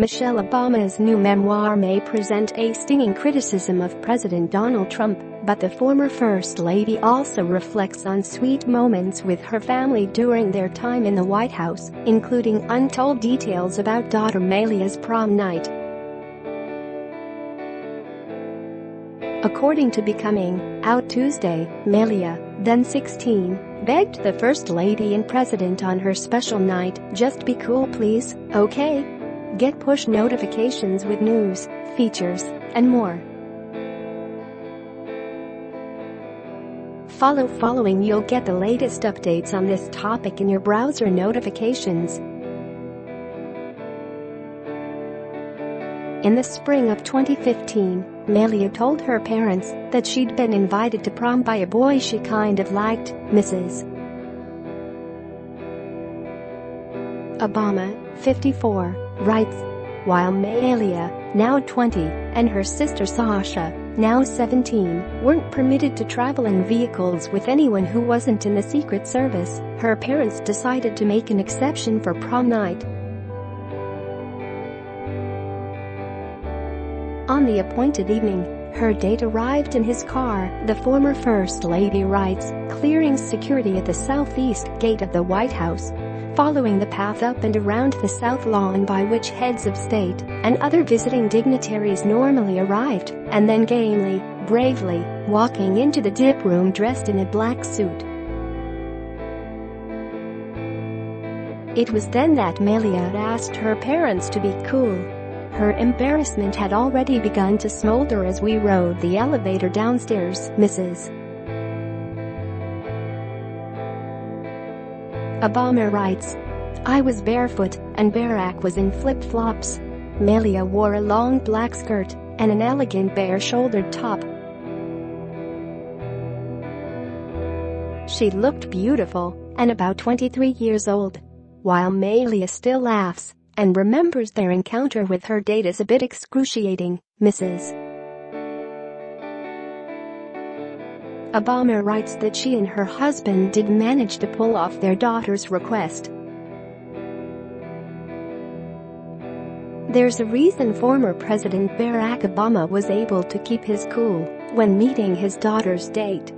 Michelle Obama's new memoir may present a stinging criticism of President Donald Trump, but the former First Lady also reflects on sweet moments with her family during their time in the White House, including untold details about daughter Malia's prom night. According to Becoming Out Tuesday, Malia, then 16, begged the First Lady and President on her special night, "Just be cool please, okay? Get push notifications with news, features, and more." Following you'll get the latest updates on this topic in your browser notifications. In the spring of 2015, Malia told her parents that she'd been invited to prom by a boy she kind of liked, Mrs. Obama, 54, writes. While Malia, now 20, and her sister Sasha, now 17, weren't permitted to travel in vehicles with anyone who wasn't in the Secret Service, her parents decided to make an exception for prom night. On the appointed evening, her date arrived in his car, the former First Lady writes, clearing security at the southeast gate of the White House, following the path up and around the South Lawn by which heads of state and other visiting dignitaries normally arrived, and then gamely, bravely, walking into the dip room dressed in a black suit. It was then that Malia asked her parents to be cool. Her embarrassment had already begun to smolder as we rode the elevator downstairs, Mrs. Obama writes. I was barefoot, and Barack was in flip-flops. Malia wore a long black skirt and an elegant bare-shouldered top. She looked beautiful and about 23 years old. While Malia still laughs and remembers their encounter with her date as a bit excruciating, Mrs. Obama writes that she and her husband did manage to pull off their daughter's request. There's a reason former President Barack Obama was able to keep his cool when meeting his daughter's date.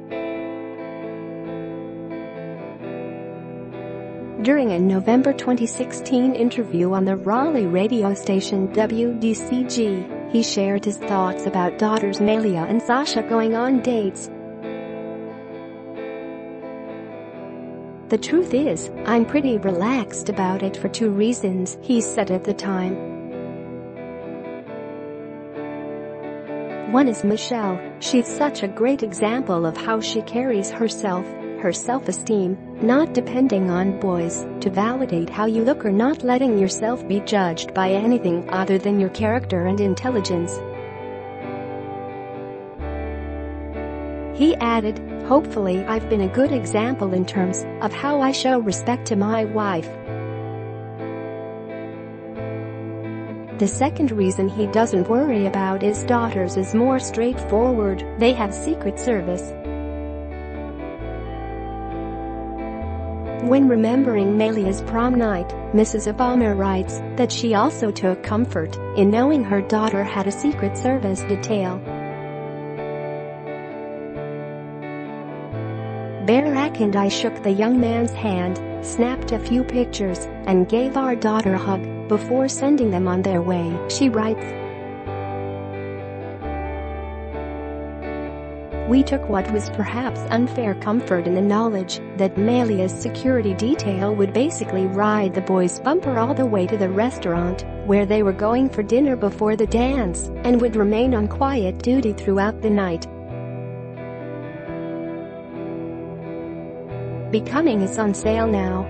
During a November 2016 interview on the Raleigh radio station WDCG, he shared his thoughts about daughters Malia and Sasha going on dates. The truth is, I'm pretty relaxed about it for two reasons, he said at the time. One is Michelle. She's such a great example of how she carries herself, her self-esteem, not depending on boys to validate how you look or not letting yourself be judged by anything other than your character and intelligence. He added, hopefully I've been a good example in terms of how I show respect to my wife. The second reason he doesn't worry about his daughters is more straightforward. They have Secret Service. When remembering Malia's prom night, Mrs. Obama writes that she also took comfort in knowing her daughter had a Secret Service detail. Barack and I shook the young man's hand, snapped a few pictures, and gave our daughter a hug before sending them on their way, she writes. We took what was perhaps unfair comfort in the knowledge that Malia's security detail would basically ride the boys' bumper all the way to the restaurant where they were going for dinner before the dance and would remain on quiet duty throughout the night. Becoming is on sale now.